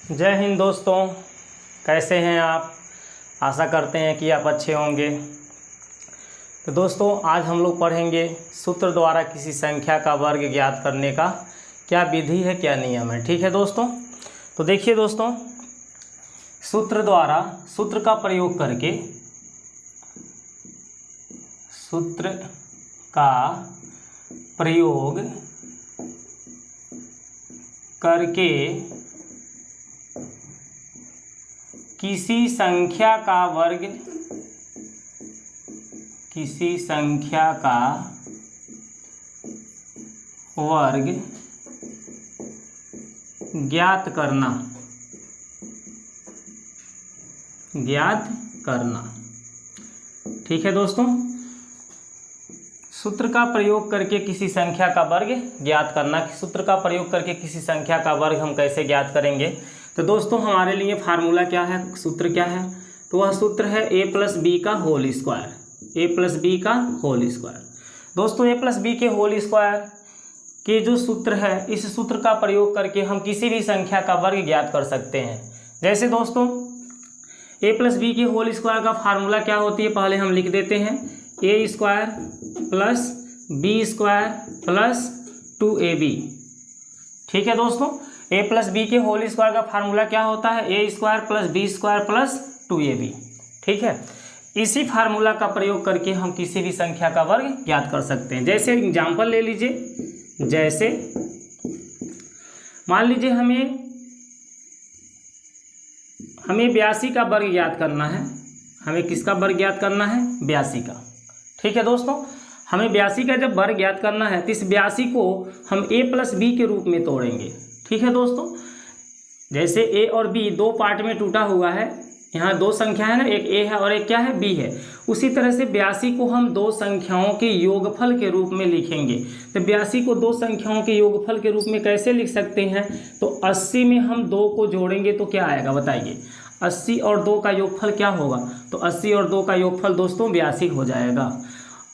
जय हिंद दोस्तों, कैसे हैं आप। आशा करते हैं कि आप अच्छे होंगे। तो दोस्तों, आज हम लोग पढ़ेंगे सूत्र द्वारा किसी संख्या का वर्ग ज्ञात करने का क्या विधि है, क्या नियम है। ठीक है दोस्तों, तो देखिए दोस्तों, सूत्र द्वारा सूत्र का प्रयोग करके किसी संख्या का वर्ग ज्ञात करना। ठीक है दोस्तों, सूत्र का प्रयोग करके किसी संख्या का वर्ग ज्ञात करना। सूत्र का प्रयोग करके किसी संख्या का वर्ग हम कैसे ज्ञात करेंगे। तो दोस्तों, हमारे लिए फार्मूला क्या है, सूत्र क्या है, तो वह सूत्र है a प्लस बी का होल स्क्वायर। दोस्तों, a प्लस बी के होल स्क्वायर के जो सूत्र है, इस सूत्र का प्रयोग करके हम किसी भी संख्या का वर्ग ज्ञात कर सकते हैं। जैसे दोस्तों, a प्लस बी के होल स्क्वायर का फार्मूला क्या होती है, पहले हम लिख देते हैं। a square plus B square plus 2ab। ठीक है दोस्तों, a प्लस बी के होल स्क्वायर का फार्मूला क्या होता है, a square plus B square plus 2ab। ठीक है, इसी फार्मूला का प्रयोग करके हम किसी भी संख्या का वर्ग ज्ञात कर सकते हैं। जैसे एग्जांपल ले लीजिए, जैसे मान लीजिए हमें 82 का वर्ग ज्ञात करना है। हमें किसका वर्ग ज्ञात करना है, 82 का। ठीक है दोस्तों, हमें 82 का जब वर्ग ज्ञात करना है तो इस 82 को हम a प्लस बी के रूप में तोड़ेंगे। ठीक है दोस्तों, जैसे a और b दो पार्ट में टूटा हुआ है, यहाँ दो संख्या है ना, एक a है और एक क्या है, b है। उसी तरह से 82 को हम दो संख्याओं के योगफल के रूप में लिखेंगे। तो 82 को दो संख्याओं के योगफल के रूप में कैसे लिख सकते हैं, तो 80 में हम 2 को जोड़ेंगे तो क्या आएगा बताइए। 80 और 2 का योगफल क्या होगा, तो 80 और 2 का योगफल दोस्तों 82 हो जाएगा।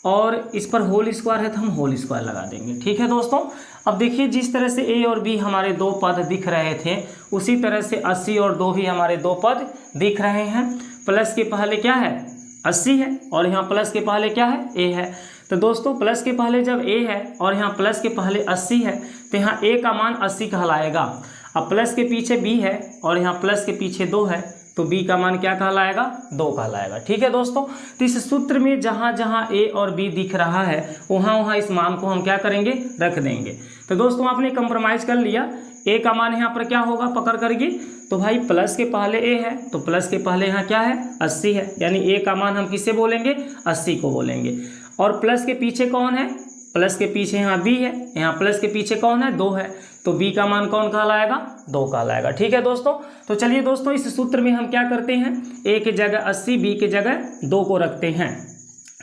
और इस पर होल स्क्वायर है तो हम होल स्क्वायर लगा देंगे। ठीक है दोस्तों, अब देखिए, जिस तरह से a और b हमारे दो पद दिख रहे थे, उसी तरह से 80 और 2 भी हमारे दो पद दिख रहे हैं। प्लस के पहले क्या है, 80 है, और यहाँ प्लस के पहले क्या है, a है। तो दोस्तों, प्लस के पहले जब a है और यहाँ प्लस के पहले 80 है, तो यहाँ a का मान 80 कहलाएगा। अब प्लस के पीछे b है और यहाँ प्लस के पीछे 2 है, तो b का मान क्या कहलाएगा, 2 कहलाएगा। ठीक है दोस्तों, तो इस सूत्र में जहाँ जहाँ a और b दिख रहा है, वहाँ वहाँ इस मान को हम क्या करेंगे, रख देंगे। तो दोस्तों, आपने कंप्रोमाइज़ कर लिया। a का मान यहाँ पर क्या होगा, पकड़ करके, तो भाई प्लस के पहले a है तो प्लस के पहले यहाँ क्या है, 80 है, यानी a का मान हम किससे बोलेंगे, 80 को बोलेंगे। और प्लस के पीछे कौन है, प्लस के पीछे यहाँ b है, यहाँ प्लस के पीछे कौन है, 2 है, तो b का मान कौन कहलाएगा, 2 कहलाएगा। ठीक है दोस्तों, तो चलिए दोस्तों, इस सूत्र में हम क्या करते हैं, a की जगह 80, b की जगह 2 को रखते हैं।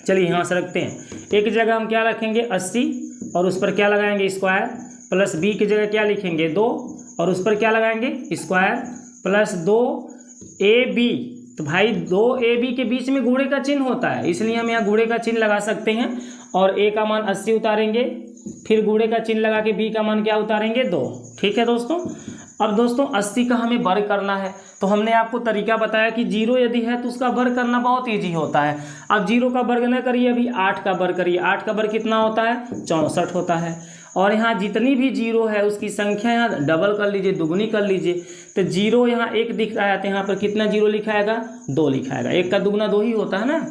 चलिए यहाँ से रखते हैं, a की जगह हम क्या रखेंगे, 80, और उस पर क्या लगाएंगे, स्क्वायर, प्लस b की जगह क्या लिखेंगे, 2, और उस पर क्या लगाएंगे, स्क्वायर, प्लस 2ab। तो भाई 2ab के बीच में गुणे का चिन्ह होता है, इसलिए हम यहाँ गुणे का चिन्ह लगा सकते हैं। और a का मान 80 उतारेंगे, फिर गुणे का चिन्ह लगा के b का मान क्या उतारेंगे, 2। ठीक है दोस्तों, अब दोस्तों 80 का हमें वर्ग करना है, तो हमने आपको तरीका बताया कि 0 यदि है तो उसका वर्ग करना बहुत ईजी होता है। अब 0 का वर्ग न करिए, अभी 8 का वर्ग करिए। 8 का वर्ग कितना होता है, 64 होता है। और यहाँ जितनी भी 0 है उसकी संख्या यहाँ डबल कर लीजिए, दुगनी कर लीजिए। तो 0 यहाँ 1 दिख रहा है, तो यहाँ पर कितना 0 लिखाएगा, 2 लिखाएगा। 1 का दुगना 2 ही होता है ना।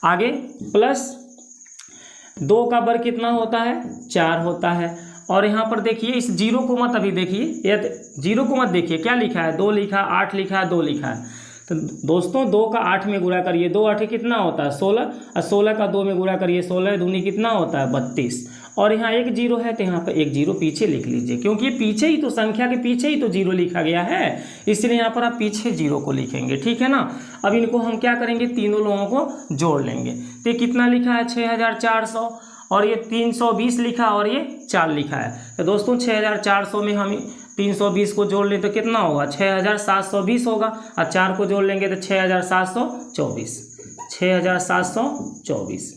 आगे प्लस 2 का वर्ग कितना होता है, 4 होता है। और यहाँ पर देखिए, इस 0 को मत अभी देखिए, ये 0 को मत देखिए, क्या लिखा है, 2 लिखा, 8 लिखा है, 2 लिखा है। तो दोस्तों 2 का 8 में गुणा करिए, 2 8 कितना होता है, 16, और 16 का 2 में गुणा करिए, 16 दूनी कितना होता है, 32। और यहाँ एक 0 है तो यहाँ पर एक 0 पीछे लिख लीजिए, क्योंकि ये पीछे ही तो, संख्या के पीछे ही तो 0 लिखा गया है, इसलिए यहाँ पर आप पीछे 0 को लिखेंगे। ठीक है ना। अब इनको हम क्या करेंगे, तीनों लोगों को जोड़ लेंगे। तो ये कितना लिखा है, 6400, और ये 320 लिखा और ये 4 लिखा है। तो दोस्तों 6400 में हम 320 को जोड़ लें तो कितना होगा, 6720 होगा, और 4 को जोड़ लेंगे तो 6724। 6724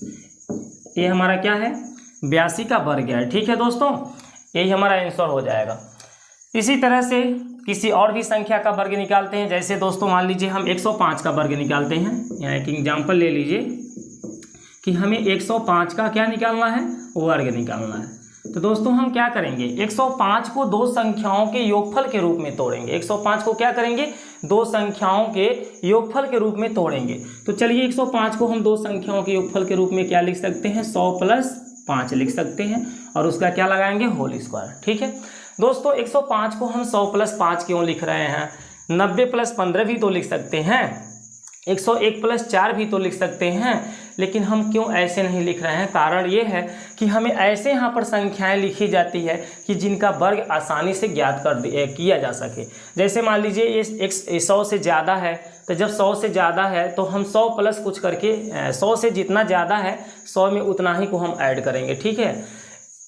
ये हमारा क्या है, 82 का वर्ग है। ठीक है दोस्तों, यही हमारा आंसर हो जाएगा। इसी तरह से किसी और भी संख्या का वर्ग निकालते हैं। जैसे दोस्तों मान लीजिए हम 105 का वर्ग निकालते हैं। यहाँ एक एग्जाम्पल ले लीजिए कि हमें 105 का क्या निकालना है, वर्ग निकालना है। तो दोस्तों हम क्या करेंगे, 105 को दो संख्याओं के योगफल के रूप में तोड़ेंगे। 105 को क्या करेंगे, दो संख्याओं के योगफल के रूप में तोड़ेंगे। तो चलिए 105 को हम दो संख्याओं के योगफल के रूप में क्या लिख सकते हैं, 100 + 5 लिख सकते हैं और उसका क्या लगाएंगे, होल स्क्वायर। ठीक है दोस्तों, 105 को हम 100 + 5 क्यों लिख रहे हैं, 90 + 15 भी तो लिख सकते हैं, 101 + 4 भी तो लिख सकते हैं, लेकिन हम क्यों ऐसे नहीं लिख रहे हैं। कारण ये है कि हमें ऐसे यहाँ पर संख्याएं लिखी जाती है कि जिनका वर्ग आसानी से ज्ञात किया जा सके। जैसे मान लीजिए ये 100 से ज़्यादा है, तो जब 100 से ज़्यादा है तो हम 100 प्लस कुछ करके 100 से जितना ज़्यादा है 100 में उतना ही को हम ऐड करेंगे। ठीक है,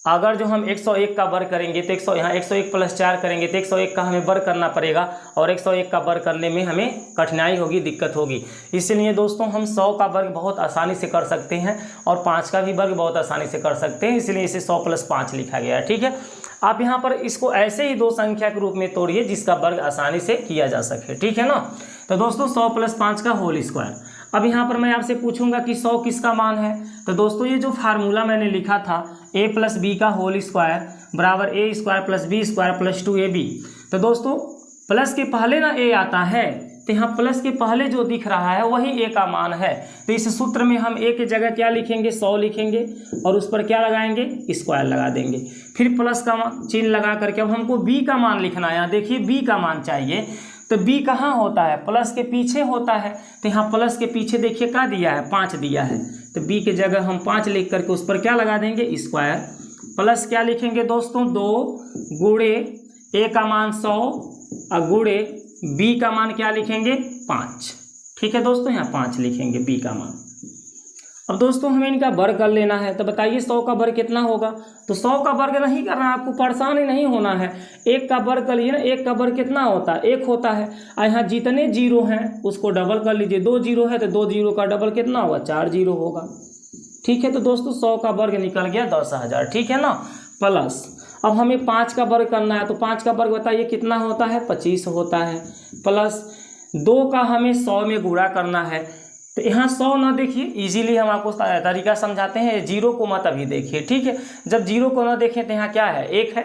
अगर जो हम 101 का वर्ग करेंगे तो 100 यहाँ 101 + 4 करेंगे तो 101 का हमें वर्ग करना पड़ेगा और 101 का वर्ग करने में हमें कठिनाई होगी, दिक्कत होगी। इसलिए दोस्तों हम 100 का वर्ग बहुत आसानी से कर सकते हैं और 5 का भी वर्ग बहुत आसानी से कर सकते हैं, इसलिए इसे 100 + 5 लिखा गया है। ठीक है, आप यहाँ पर इसको ऐसे ही दो संख्या के रूप में तोड़िए जिसका वर्ग आसानी से किया जा सके। ठीक है ना, तो दोस्तों 100 + 5 का होल स्क्वायर। अब यहाँ पर मैं आपसे पूछूंगा कि 100 किसका मान है, तो दोस्तों ये जो फार्मूला मैंने लिखा था a + b का होल स्क्वायर बराबर a² + b² + 2ab, तो दोस्तों प्लस के पहले ना a आता है, तो यहाँ प्लस के पहले जो दिख रहा है वही a का मान है। तो इस सूत्र में हम a की जगह क्या लिखेंगे, 100 लिखेंगे और उस पर क्या लगाएंगे, स्क्वायर लगा देंगे, फिर प्लस का चिन्ह लगा करके अब हमको b का मान लिखना है। यहाँ देखिए b का मान चाहिए, तो b कहाँ होता है, प्लस के पीछे होता है। तो यहाँ प्लस के पीछे देखिए क्या दिया है, 5 दिया है, तो b की जगह हम 5 लिख करके उस पर क्या लगा देंगे, स्क्वायर, प्लस क्या लिखेंगे दोस्तों, 2 गुणे a का मान 100 और गुणे b का मान क्या लिखेंगे, 5। ठीक है दोस्तों, यहाँ 5 लिखेंगे b का मान। अब दोस्तों हमें इनका वर्ग कर लेना है, तो बताइए 100 का वर्ग कितना होगा। तो 100 का वर्ग नहीं करना है, आपको परेशान ही नहीं होना है, 1 का वर्ग कर लीजिए ना। 1 का वर्ग कितना होता है, 1 होता है। और यहाँ जितने जीरो हैं उसको डबल कर लीजिए, 2 जीरो है तो 2 जीरो का डबल कितना होगा, 4 जीरो होगा। ठीक है, तो दोस्तों 100 का वर्ग निकल गया 10,000। ठीक है ना, प्लस अब हमें 5 का वर्ग करना है, तो 5 का वर्ग बताइए कितना होता है, 25 होता है, प्लस 2 का हमें 100 में गुणा करना है। तो यहाँ 100 ना देखिए, इजीली हम आपको तरीका समझाते हैं, जीरो को मत अभी देखिए। ठीक है, जब जीरो को ना देखें तो यहाँ क्या है, 1 है,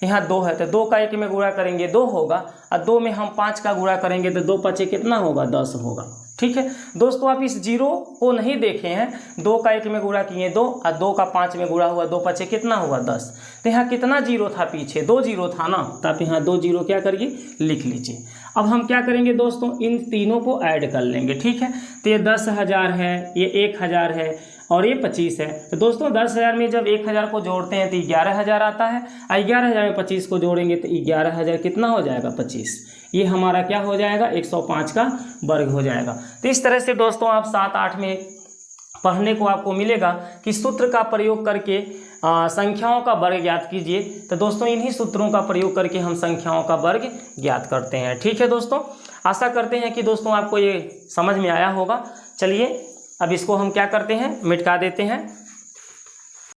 यहाँ 2 है, तो 2 का 1 में गुणा करेंगे 2 होगा और 2 में हम 5 का गुणा करेंगे तो 2 5 कितना होगा, 10 होगा। ठीक है दोस्तों, आप इस जीरो को नहीं देखे हैं, 2 का 1 में गुणा किए 2 और 2 का 5 में गुणा हुआ, 2 5 कितना हुआ, 10। तो यहाँ कितना जीरो था, पीछे 2 जीरो था ना, तो आप यहाँ 2 जीरो क्या करिए, लिख लीजिए। अब हम क्या करेंगे दोस्तों, इन तीनों को ऐड कर लेंगे। ठीक है, तो ये 10,000 है, ये 1,000 है और ये 25 है। तो दोस्तों 10,000 में जब 1,000 को जोड़ते हैं तो 11,000 आता है, और 11,000 में 25 को जोड़ेंगे तो 11,000 कितना हो जाएगा, 25। ये हमारा क्या हो जाएगा, 105 का वर्ग हो जाएगा। तो इस तरह से दोस्तों आप 7-8 में पढ़ने को आपको मिलेगा कि सूत्र का प्रयोग करके संख्याओं का वर्ग ज्ञात कीजिए। तो दोस्तों इन्हीं सूत्रों का प्रयोग करके हम संख्याओं का वर्ग ज्ञात करते हैं। ठीक है दोस्तों, आशा करते हैं कि दोस्तों आपको ये समझ में आया होगा। चलिए अब इसको हम क्या करते हैं, मिटा देते हैं।